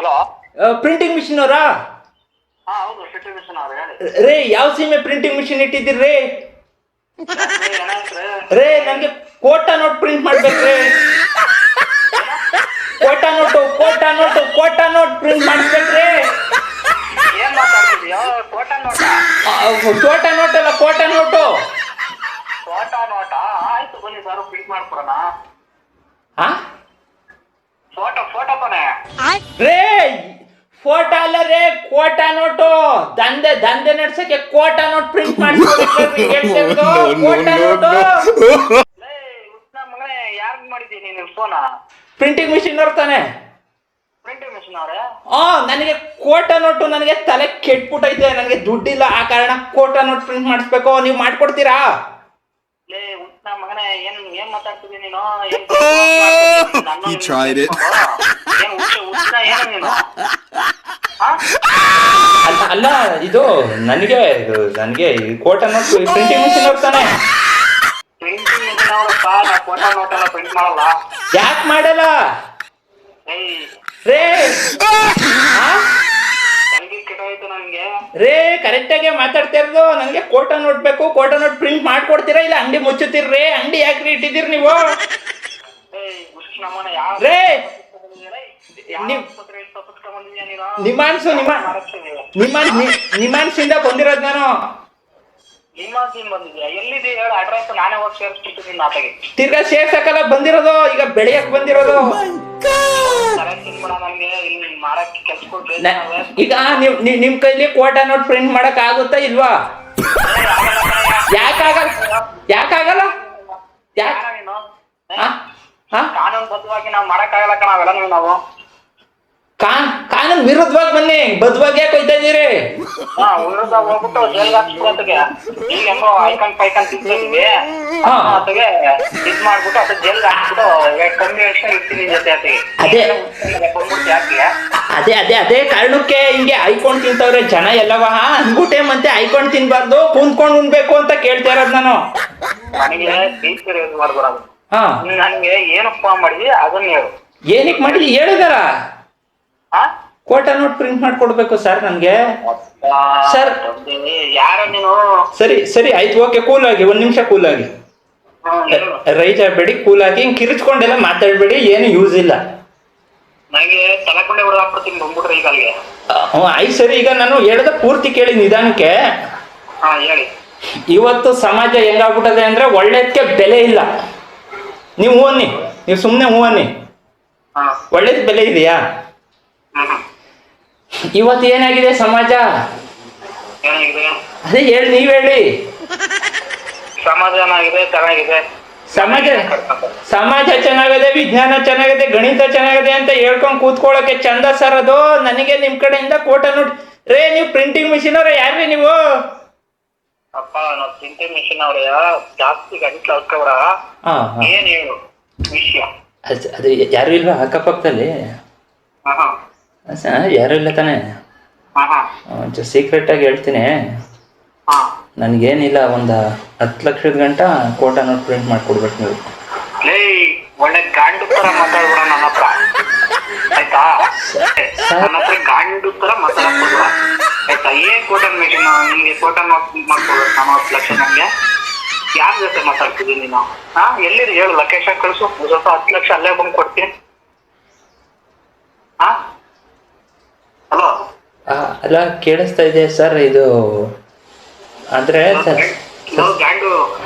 Hello, printing machine ಅವರಾ? ಹಾ ಹೌದು, ಪ್ರಿಂಟಿಂಗ್ ಮಿಷನ್ ಅವ್ರು ಹೇಳಿ. ರೇ, ಯಾವ ಸೀಮೆ ಪ್ರಿಂಟಿಂಗ್ ಮಿಷಿನ್ ಇಟ್ಟಿದ್ದೀರಿ? ಏನಾಯ್ತು? ರೇ, ನನಗೆ ಕೋಟಾ ನೋಟ್ ಪ್ರಿಂಟ್ ಮಾಡ್ಬೇಕ್ರಿ. ಕೋಟಾ ನೋಟ್ ಪ್ರಿಂಟ್ ಮಾಡಿಸ್ಬೇಕ್ರಿ. ಏನ್ ಮಾತಾಡ್ತಿದ್ಯೋ? ಕೋಟಾ ನೋಟಾ? ಕೋಟಾ ನೋಟ್ ಅಲ್ಲ, ಕೋಟಾ ನೋಟು. ಕೋಟಾ ನೋಟಾ? ಆಯ್ತು ಬನ್ನಿ ಸರ್, ಪ್ರಿಂಟ್ ಮಾಡ್ಕೊಡೋಣ. ಹಾ, ಫೋಟೋ ತಾನೆ? ರೇ, ಫೋಟೋ ಅಲ್ಲ ರೇ, ಕೋಟಾ ನೋಟು. ದಂಧೆ ನಡ್ಸಕ್ಕೆ ಕೋಟಾ ನೋಟ್ ಪ್ರಿಂಟ್ ಮಾಡಿಸ್ಬೇಕ್ರಿ. ಕೋಟಾ ನೋಟು. ಮಗನೇ, ಯಾರಿಗ್ ಮಾಡಿದ್ದೀನಿ ನೀನು ಫೋನ? ಪ್ರಿಂಟಿಂಗ್ ಮಿಷಿನ್ ಅವ್ರ ತಾನೆ? ಪ್ರಿಂಟಿಂಗ್ ಮಿಷನ್ ಅವ್ರೆ? ನನಗೆ ಕೋಟಾ ನೋಟು, ನನಗೆ ತಲೆ ಕೆಟ್ಬಿಟ್ಟೈತೆ. ನನಗೆ ದುಡ್ಡಿಲ್ಲ, ಆ ಕಾರಣ ಕೋಟಾ ನೋಟ್ ಪ್ರಿಂಟ್ ಮಾಡಿಸ್ಬೇಕು. ನೀವು ಮಾಡ್ಕೊಡ್ತೀರಾ? ಲೇ ಮಗನೇ, ಏನ್ ಮಾತಾಡ್ತಿದ್ದಿ ನೀನು? He tried it. ಏನು ನೀನು? ಅಲ್ಲ, ಇದು ನನಗೆ ಕೋಟಾ ನೋಟ್ ಪ್ರಿಂಟಿಂಗ್ ಮಿಷಿನ್ ಅವ್ರ ತಾನೆ? ಪ್ರಿಂಟಿಂಗ್ ಮಿಷನ್ ಅವರಪ್ಪ, ನಾ ಕೋಟಾ ನೋಟ್ ಎಲ್ಲ ಪ್ರಿಂಟ್ ಮಾಡಲ್ಲ. ಯಾಕೆ ಮಾಡಲ್ಲ? ರೇ, ಕೆಟ್ಟೋಯ್ತು ನನ್ಗೆ. ರೇ, ಕರೆಕ್ಟಾಗಿ ಮಾತಾಡ್ತಾ ಇರೋದು. ನನಗೆ ಕೋಟಾ ನೋಟ್ ಬೇಕು. ಕೋಟಾ ನೋಟ್ ಪ್ರಿಂಟ್ ಮಾಡ್ಕೊಡ್ತೀರಾ ಇಲ್ಲ ಅಂಗಡಿ ಮುಚ್ಚುತ್ತೀರ್ರಿ? ಅಂಗಡಿ ಯಾಕ್ರಿ ಇಟ್ಟಿದ್ದೀರಿ ನೀವು? ರೇ, ನಿಮಾನ್ಸಿಂದ ಬಂದಿರೋದು ನಾನು. ಎಲ್ಲಿದೆ ಹೇಳ ಅಡ್ರೆಸ್, ನಾನೇ ಹೋಗಿ ಸೇರಿಸ್ಬಿಟ್ಟಿದ್ದೀನಿ ನಾಟಗೆ. ತಿರ್ಗಾ ಸೇರ್ಸಕ್ಕಲ್ಲ ಬಂದಿರೋದು, ಈಗ ಬೆಳೆಯಕ್ ಬಂದಿರೋದು. ಈಗ ನಿಮ್ ಕೈಲಿ ಕೋಟಾ ನೋಟ್ ಪ್ರಿಂಟ್ ಮಾಡಕ್ ಆಗುತ್ತಾ ಇಲ್ವಾ? ಯಾಕಾಗಲ್ಲ? ಕಾನೂನುಬದ್ಧವಾಗಿ ನಾವು ಮಾಡಕ್ಕಾಗಲ್ಲ ಕಣ ಅವೆಲ್ಲ. ನಾವು ಕಾನೂನು ವಿರುದ್ಧವಾಗಿ ಬನ್ನಿ, ಬದ್ಧವಾಗಿ ಯಾಕೆ ಹೋಯ್ತಾ ಇದ್ದೀರಿ? ವಿರುದ್ಧ ಹೋಗ್ಬಿಟ್ಟು ಜೈಲ್ಗೆ ಹಾಕ್ಸ್ಕೊಳತ್ತಿಗೆ ಈಗ ಹೆಂಗೋ ಐಕನ್ ಪೈಕನ್ ತಿಂತೀವಿ ಅತ್ತಿಗೆ ಇದ್ ಮಾಡ್ಬಿಟ್ಟು ಅದು ಜೈಲ್ಗೆ ಹಾಕ್ಬಿಟ್ಟು ಕಮ್ಮಿ ವರ್ಷ ಇರ್ತೀನಿ ಜೊತೆ ಅತ್ತಿಗೆ. ಅದೇ ಕಾರಣಕ್ಕೆ ಹಿಂಗೆ ಐಕೊಂಡ್ ತಿಂತವ್ರೆ ಜನ ಎಲ್ಲವ. ಅಂದ್ಬಿಟ್ಟೆ ಮತ್ತೆ ಐಕೊಂಡ್ ತಿನ್ಬಾರ್ದು, ಕುಂತ್ಕೊಂಡ್ ಉಣ್ಬೇಕು ಅಂತ ಕೇಳ್ತಾ ಇರೋದು ನಾನು. ನನಗೆ ಟೀಚರ್ ಯೂಸ್ ಮಾಡ್ಬಾರದು. ನನಗೆ ಏನಪ್ಪ ಮಾಡಿದ್ವಿ ಅದನ್ನ ಹೇಳು. ಏನಕ್ಕೆ ಮಾಡಿದ್ವಿ ಹೇಳಿದಾರ? ಕೋಟಾ ನೋಟ್ ಪ್ರಿಂಟ್ ಮಾಡ್ಕೊಡ್ಬೇಕು ಸರ್ ನನ್ಗೆ. ಸರ್ ಯಾರ ನೀನು? ಸರಿ ಆಯ್ತು, ಓಕೆ, ಕೂಲ್ ಆಗಿ, ಒಂದ್ ನಿಮಿಷ ಕೂಲ್ ಆಗಿ. ರೈಟ್ ಆಗ್ಬೇಡಿ, ಕೂಲ್ ಆಗಿ. ಹಿಂಗ್ ಕಿರಿಚ್ಕೊಂಡೆಲ್ಲ ಮಾತಾಡ್ಬೇಡಿ, ಏನು ಯೂಸ್ ಇಲ್ಲ. ನನಗೆ ತಲೆಕೊಂಡೆ ಹೊಡೆದಾಕ್ಬಿಡ್ತೀನಿ ಬಂದ್ಬಿಟ್ರೆ ಈಗ ಅಲ್ಲಿಗೆ. ಆಯ್ತು ಸರಿ, ಈಗ ನಾನು ಹೇಳ್ದ ಪೂರ್ತಿ ಕೇಳಿ ನಿಧಾನಕ್ಕೆ. ಹೇಳಿ. ಇವತ್ತು ಸಮಾಜ ಹೆಂಗಾಗ್ಬಿಟ್ಟದೆ ಅಂದ್ರೆ ಒಳ್ಳೇದಕ್ಕೆ ಬೆಲೆ ಇಲ್ಲ. ನೀವು ಹೂವನ್ನಿ, ನೀವು ಸುಮ್ಮನೆ ಹೂವನ್ನಿ. ಒಳ್ಳೇದ್ ಬೆಲೆ ಇದೆಯಾ? ಇವತ್ತು ಏನಾಗಿದೆ ಸಮಾಜ? ಅದೇ ಹೇಳಿ, ನೀವ್ ಹೇಳಿ. ಸಮಾಜ ಚೆನ್ನಾಗಿದೆ. ಸಮಾಜ ಚೆನ್ನಾಗಿದೆ, ವಿಜ್ಞಾನ ಚೆನ್ನಾಗಿದೆ, ಗಣಿತ ಚೆನ್ನಾಗಿದೆ ಅಂತ ಹೇಳ್ಕೊಂಡ್ ಕೂತ್ಕೊಳ್ಳೋಕೆ ಚಂದ ಸರ್ ಅದು. ನನಗೆ ನಿಮ್ ಕಡೆಯಿಂದ ಕೋಟಾ ನೋಟ್. ರೇ, ನೀವು ಪ್ರಿಂಟಿಂಗ್ ಮಿಷಿನ್ ಅವ್ರ ಯಾರ್ರಿ ನೀವು? ಅಪ್ಪ, ನಾವು ಪ್ರಿಂಟಿಂಗ್ ಮಿಷಿನ್ ಅವ್ರ ಜಾಸ್ತಿ ಗಂಟ್ಲು ಹಾಕೋರ. ಏನ್ ಹೇಳು ವಿಷಯ? ಅದು ಯಾರು ಇಲ್ವಾ ಅಕ್ಕಪಕ್ಕದಲ್ಲಿ? ಯಾರು ಇಲ್ಲ ತಾನೆ? ಒಂಚೂರು ಸೀಕ್ರೆಟ್ ಆಗಿ ಹೇಳ್ತೀನಿ. ನನ್ಗೇನಿಲ್ಲ, ಒಂದು 10 ಲಕ್ಷದ ಗಂಟ ಕೋಟಾ ನೋಟ್ ಪ್ರಿಂಟ್ ಮಾಡ್ಕೊಡ್ಬೇಕು ನೀವು. ಒಳ್ಳೆ ಗಾಂಡು ತರ ಮಾತಾಡ್ಬಿಡ ನನ್ನ ಹತ್ರ, ಆಯ್ತಾ? ನನ್ನ ಹತ್ರ ಗಾಂಡು ತರ ಮಾತಾಡ್ಬಿಡ, ಆಯ್ತಾ? ಏನ್ ಕೋಟಾ ಮಿಷನ್ ನಿಮ್ಗೆ ಕೋಟಾ ನೋಟ್ ಮಾಡ್ಕೊಡ್ಬೇಕು? 40 ಲಕ್ಷ ನಮ್ಗೆ ಯಾರ ಜೊತೆ ಮಾತಾಡ್ತಿದ್ದೀನಿ ನೀನು? ಎಲ್ಲಿದೆ ಹೇಳು, ಲೊಕೇಶನ್ ಕಳಿಸು, ಸ್ವಲ್ಪ 10 ಲಕ್ಷ ಅಲ್ಲೇ ಬಂದು ಕೊಡ್ತೀನಿ. ಹಲೋ, ಅಲ್ಲ, ಕೇಳಿಸ್ತಾ ಇದೆ ಸರ್. ಇದು ಅಂದ್ರೆ ಗಾಂಡು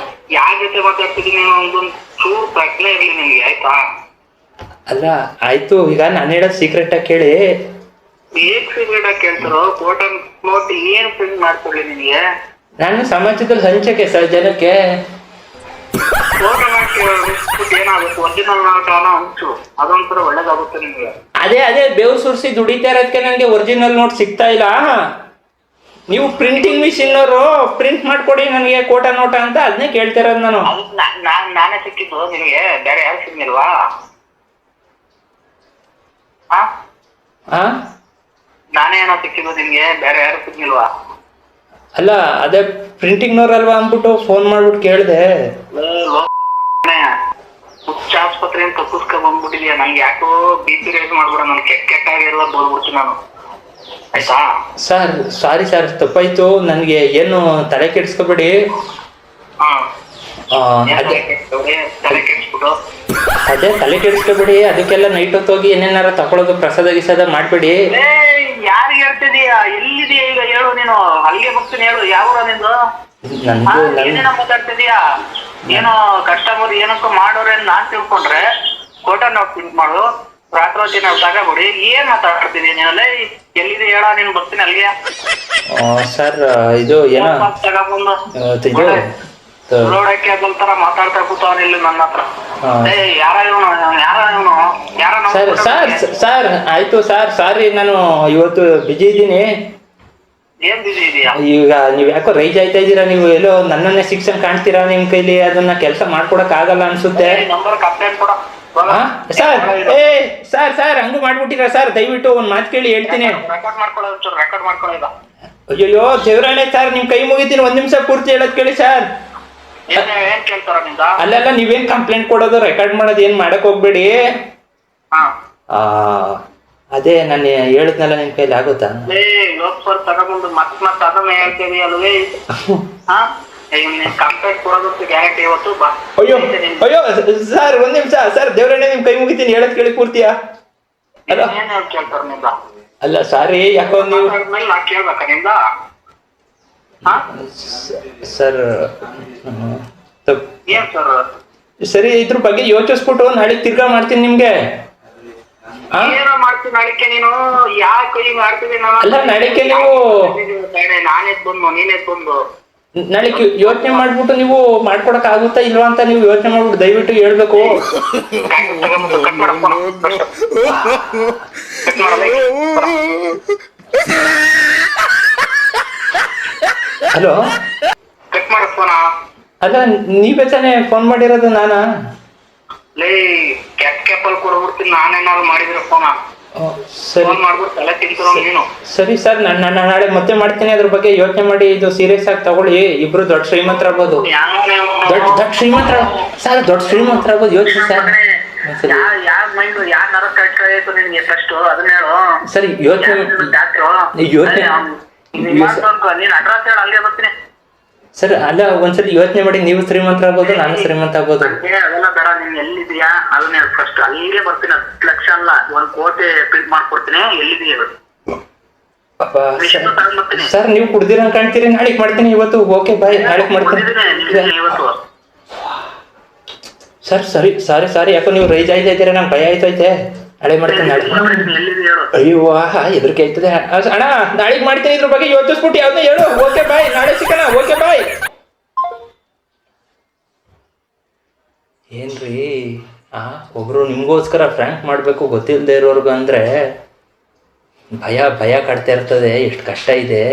ಯಾರ ಜೊತೆ ಮಾತಾಡ್ತಿದ್ದೀನಿ ಒಂದೊಂದು ಚೂರು ಪ್ರಶ್ನೆ ಇರ್ಲಿ ನಿಮ್ಗೆ, ಆಯ್ತಾ? ಅಲ್ಲ ಆಯ್ತು, ಈಗ ನಾನು ಹೇಳೋದು ಸೀಕ್ರೆಟ್ ಆಗಿ ಕೇಳಿ. ಏನ್ ಸೀಕ್ರೆಟ್ ಆಗಿ ಕೇಳ್ತಾರೋ? ಕೋಟಾ ನೋಟ್ ಏನ್ ಪ್ರಿಂಟ್ ಮಾಡ್ಕೊಡ್ಲಿ ನಿಮ್ಗೆ? ನಾನು ಸಮಾಜದಲ್ಲಿ ಹಂಚಕ್ಕೆ ಸರ್ ಜನಕ್ಕೆ. ಕೋಟಾ ನೋಟ್ ಏನಾಗುತ್ತೆ? ಒರಿಜಿನಲ್ ನೋಟ್ ಹಂಚು, ಅದೊಂಥರ ಒಳ್ಳೇದಾಗುತ್ತೆ ನಿಮ್ಗೆ. ಅದೇ ಬೆವ್ರು ಸುರಿಸಿ ದುಡಿತಾ ಇರೋದಕ್ಕೆ ನನಗೆ ಒರಿಜಿನಲ್ ನೋಟ್ ಸಿಗ್ತಾ ಇಲ್ಲ. ನೀವು ಪ್ರಿಂಟಿಂಗ್ ಮಿಷಿನ್ ಅವರು ಪ್ರಿಂಟ್ ಮಾಡ್ಕೊಡಿ ನನಗೆ ಕೋಟಾ ನೋಟ ಅಂತ ಅದನ್ನೇ ಕೇಳ್ತಾ ಇರೋದು ನಾನು. ನಾನೇ ಸಿಕ್ಕಿದ್ದು ನಿನಗೆ, ಬೇರೆ ಯಾರು ಸಿಗ್ನಿಲ್ವಾ? ನಾನೇ ಏನೋ ಸಿಕ್ಕಿದ್ದು ನಿನ್ಗೆ, ಬೇರೆ ಯಾರು ಸಿಗ್ನಿಲ್ವಾ? ಅಲ್ಲ, ಅದೇ ಪ್ರಿಂಟಿಂಗ್ನವ್ರಲ್ವಾ ಅಂದ್ಬಿಟ್ಟು ಫೋನ್ ಮಾಡ್ಬಿಟ್ಟು ಕೇಳಿದೆ. ಹುಚ್ಚ ಆಸ್ಪತ್ರೆ ಅಂತ ತಪ್ಪಿಸ್ಕೊಂಡ್ ಬಂದ್ಬಿಟ್ಟಿದೀನಿ ಇದೀಯ, ನನ್ಗೆ ಯಾಕೋ BP ರೇಸ್ ಮಾಡ್ಬಿಡ, ನನ್ ಕೆಟ್ಟಾಗಿರೋ ಬೋಲ್ಬಿಡ್ತೀನಿ ನಾನು, ಆಯ್ತಾ? ಸರ್ ಸಾರಿ ಸರ್, ತಪ್ಪಾಯ್ತು. ನನಗೆ ಏನು ತಲೆ ಕೆಡಿಸ್ಕೋಬೇಡಿ. ಹಾ, ಅದೇ ತಲೆ ಕೆಡ್ಸ್ಬಿಟ್ಟು ಅದೇ ತಲೆ ಕೆಡಿಸ್ಕೋಬೇಡಿ. ಅದಕ್ಕೆಲ್ಲ ನೈಟ್ ಹೊತ್ತೋಗಿ ಏನೇನಾರ ತಗೊಳ್ಳೋದು, ಪ್ರಸಾದ ಗಿಸಾದ ಮಾಡಬೇಡಿ. ಯಾರಿಗೆ ಹೇಳ್ತಿದೀಯಾ? ಎಲ್ಲಿದೀಯ ಈಗ ಹೇಳು ನೀನು? ಅಲ್ಲಿಗೆ ಬರ್ತೀನಿ ಹೇಳು. ಯಾವ ನಿಂದು? ಏನೇನೋ ಮಾತಾಡ್ತಿದೀಯಾ? ಏನೋ ಕಸ್ಟಮರ್ ಏನಕ್ಕೂ ಮಾಡೋರೆ ನಾನ್ ತಿಳ್ಕೊಂಡ್ರೆ ಕೋಟಾ ನೋಟ್ ಪ್ರಿಂಟ್ ಮಾಡು, ರಾತ್ರೋಜಿ ನಾವು ತಗೋಬಿಡಿ. ಏನ್ ಮಾತಾಡ್ತಿದೀಯ ನೀನಲ್ಲ? ಎಲ್ಲಿದೆ ಹೇಳ, ನೀನ್ ಬರ್ತೀನಿ ಅಲ್ಲಿಗೆ. ಸರ್ ಇದು ಏನೋ ತಗೊಂಡ್ಬಂದು ಇದು ನೋಡಕ್ಕೆ ಅದೊಂಥರ ಮಾತಾಡ್ತಾ ಕೂತವನಿಲ್ಲ ನನ್ನ ಹತ್ರ. ಸರ್ ಸರ್ ಸರ್ ಆಯ್ತು ಸರ್, ಸಾರಿ, ನಾನು ಇವತ್ತು ಬಿಜಿ ಇದ್ದೀನಿ. ಏನ್ ಬಿಜಿ ಇದೆಯಾ? ಈಗ ನೀವ್ ಯಾಕೋ ರೈಜ್ ಆಯ್ತಾ ಇದ್ದೀರಾ, ನೀವು ಎಲ್ಲೋ ನನ್ನನ್ನೇ ಶಿಕ್ಷಣ ಕಾಣ್ತೀರಾ ನಿಮ್ ಕೈಲಿ. ಅದನ್ನ ಕೆಲಸ ಮಾಡ್ಕೊಡಕ್ ಆಗಲ್ಲ ಅನ್ಸುತ್ತೆ. ನಂಬರ್ ಕಂಪ್ಲೇಂಟ್ ಕೊಡ. ಸರ್ ಸರ್ ಸರ್ ಹಂಗೂ ಮಾಡ್ಬಿಟ್ಟಿರಾ ಸರ್? ದಯವಿಟ್ಟು ಒಂದ್ ಮಾತು ಕೇಳಿ ಹೇಳ್ತೀನಿ. ರೆಕಾರ್ಡ್ ಮಾಡ್ಕೊಳ್ಳೋದು, ರೆಕಾರ್ಡ್ ಮಾಡ್ಕೊಳ್ಳೋದ. ಅಯ್ಯೋ ದೇವರಾಣೆ ಸರ್, ನಿಮ್ ಕೈ ಮುಗಿತೀನಿ, 1 ನಿಮಿಷ ಪೂರ್ತಿ ಹೇಳೋದ್ ಕೇಳಿ ಸರ್. ಏನ್ ಕೇಳ್ತಾರ ನಿಂದ? ಅಲ್ಲೆಲ್ಲ ನೀವೇನ್ ಕಂಪ್ಲೇಂಟ್ ಕೊಡೋದು, ರೆಕಾರ್ಡ್ ಮಾಡೋದು ಏನ್ ಮಾಡಕ್ ಹೋಗ್ಬೇಡಿ. ಅದೇ ನಾನು ಹೇಳಿದ್ನಲ್ಲ, ನಿಮ್ ಕೈಲಿ ಆಗುತ್ತಾ? ಲೋಕಸಭಾ ತಗೊಂಡ್ಬಂದು ಮತ್ ಅದನ್ನ ಹೇಳ್ತೀವಿ ಅಲ್ವೇ? ಕಂಪ್ಲೇಂಟ್ ಕೊಡೋದಕ್ಕೆ ಗ್ಯಾರಂಟಿ ಇವತ್ತು ಬಾ. ಅಯ್ಯೋ ಅಯ್ಯೋ ಸರ್ 1 ನಿಮಿಷ ಸರ್, ದೇವರಣ್ಣ ನಿಮ್ ಕೈ ಮುಗಿತೀನಿ, ಹೇಳೋದ್ ಕೇಳಿ ಪೂರ್ತಿಯಾ? ಅಲ್ಲ ಏನ್ ಕೇಳ್ತಾರ ನಿಂದ? ಅಲ್ಲ ಸಾರಿ, ಯಾಕೋ ನೀವು ನಾ ಕೇಳ್ಬೇಕ ನಿಂದ? ಸರ್ ಏನ್ ಸರ್? ಸರಿ, ಇದ್ರ ಬಗ್ಗೆ ಯೋಚಿಸ್ಬಿಟ್ಟು ನಾಳೆ ತಿರ್ಗಾ ಮಾಡ್ತೀನಿ ನಿಮ್ಗೆ. ಏನೋ ಮಾಡ್ತೀನಿ ನಾಳಿಕೆ. ನೀನು ಯಾಕೆ ಹಿಂಗ್ ಮಾಡ್ತಿದ್ದೀನಿ? ಅಲ್ಲ ನಾಳಿಕೆ ನೀವು ನಾನೇ ಬಂದು ನೀನೇ ಬಂದು ನಾಳೆ ಯೋಚನೆ ಮಾಡ್ಬಿಟ್ಟು ನೀವು ಮಾಡ್ಕೊಡಕ್ ಆಗುತ್ತಾ ಇಲ್ವಾ ಅಂತ ನೀವು ಯೋಚನೆ ಮಾಡ್ಬಿಟ್ಟು ದಯವಿಟ್ಟು ಹೇಳ್ಬೇಕು. ಹಲೋ, ಕಟ್ ಮಾಡ ಫೋನ. ಅಲ್ಲ ನೀವೇ ತಾನೇ ಫೋನ್ ಮಾಡಿರೋದು? ನಾನಾ? ಲೇ ಕ್ಯಾಪಲ್ ಕೊಡ್ಬಿಡ್ತೀನಿ ನಾನೇನಾದ್ರು ಮಾಡಿದ್ರೆ ಫೋನ. ಫೋನ್ ಮಾಡ್ಬಿಟ್ಟು ತಲೆ ತಿಂತಿರೋ ನೀನು. ಸರಿ ಸರ್, ನಾನು ನಾಳೆ ಮತ್ತೆ ಮಾಡ್ತೀನಿ. ಅದ್ರ ಬಗ್ಗೆ ಯೋಚನೆ ಮಾಡಿ ಇದು ಸೀರಿಯಸ್ ಆಗಿ ತಗೊಳ್ಳಿ. ಇಬ್ರು ದೊಡ್ಡ ಶ್ರೀಮಂತರಾಗ್ಬೋದು, ದೊಡ್ಡ ಶ್ರೀಮಂತರ ಸರ್, ದೊಡ್ಡ ಶ್ರೀಮಂತರಾಗ್ಬೋದು. ಯೋಚಿಸಿ ಸರ್. ಯಾರ್ ಮೈಂಡ್ ಯಾರ್ ನರ ಕಟ್ ಆಯ್ತು ನಿನ್ಗೆ ಫಸ್ಟ್ ಅದನ್ನ ಹೇಳು. ಸರಿ ಯೋಚನೆ ನೀನ್ ಅಡ್ರೆಸ್ ಹೇಳು, ಅಲ್ಲಿಗೆ ಬರ್ತೀನಿ. ಸರ್ ಅಲ್ಲ, ಒಂದ್ಸರಿ ಯೋಚನೆ ಮಾಡಿ. ನೀವು ಶ್ರೀಮಂತರಾಗ್ಬೋದು, ನಾನು ಶ್ರೀಮಂತ ಆಗ್ಬೋದು. ಅದೆಲ್ಲ ಬೇಡ, ನೀನ್ ಎಲ್ಲಿದೀಯಾ ಅದನ್ನ ಹೇಳು ಫಸ್ಟ್. ಅಲ್ಲಿಗೆ ಬರ್ತೀನಿ. 10 ಲಕ್ಷ ಅಲ್ಲ, 1 ಕೋಟಿ ಪ್ರಿಂಟ್ ಮಾಡ್ಕೊಡ್ತೀನಿ. ಎಲ್ಲಿದೀಯ ಸರ್? ನೀವು ಕುಡ್ದಿರಂಗ್ ಕಾಣ್ತೀರಿ. ನಾಳೆಗ್ ಮಾಡ್ತೀನಿ. ಇವತ್ತು ಓಕೆ ಬಾಯ್, ನಾಳೆಗ್ ಮಾಡ್ತೀನಿ. ಸರ್ ಸರಿ ಸಾರಿ ಸಾರಿ, ಯಾಕೋ ನೀವು ರೈಜ್ ಆಯ್ತಾ ಇದ್ದೀರಾ, ನಂಗೆ ಭಯ ಆಯ್ತೈತೆ. ನಾಳೆ ಮಾಡ್ತೀನಿ. ನಾಳೆ ಅಯ್ಯೋ ಹೆದರಿಕೆ ಆಯ್ತದೆ ಅಣ್ಣ. ನಾಳೆಗ್ ಮಾಡ್ತೀನಿ. ಇದ್ರ ಬಗ್ಗೆ ಯೋಚಿಸ್ಬಿಟ್ಟು ಯಾವ್ದನ್ನ ಹೇಳು. ಓಕೆ ಬಾಯ್, ನಾಳೆ ಸಿಗೋಣ. Okay bye. ಏನ್ರಿ ಒಬ್ರು ನಿಮ್ಗೋಸ್ಕರ ಫ್ರ್ಯಾಂಕ್ ಮಾಡ್ಬೇಕು ಗೊತ್ತಿಲ್ಲದೆ ಇರೋರ್ಗು ಅಂದ್ರೆ ಭಯ ಕಾಡ್ತಾ ಇರ್ತದೆ. ಎಷ್ಟು ಕಷ್ಟ ಇದೆ.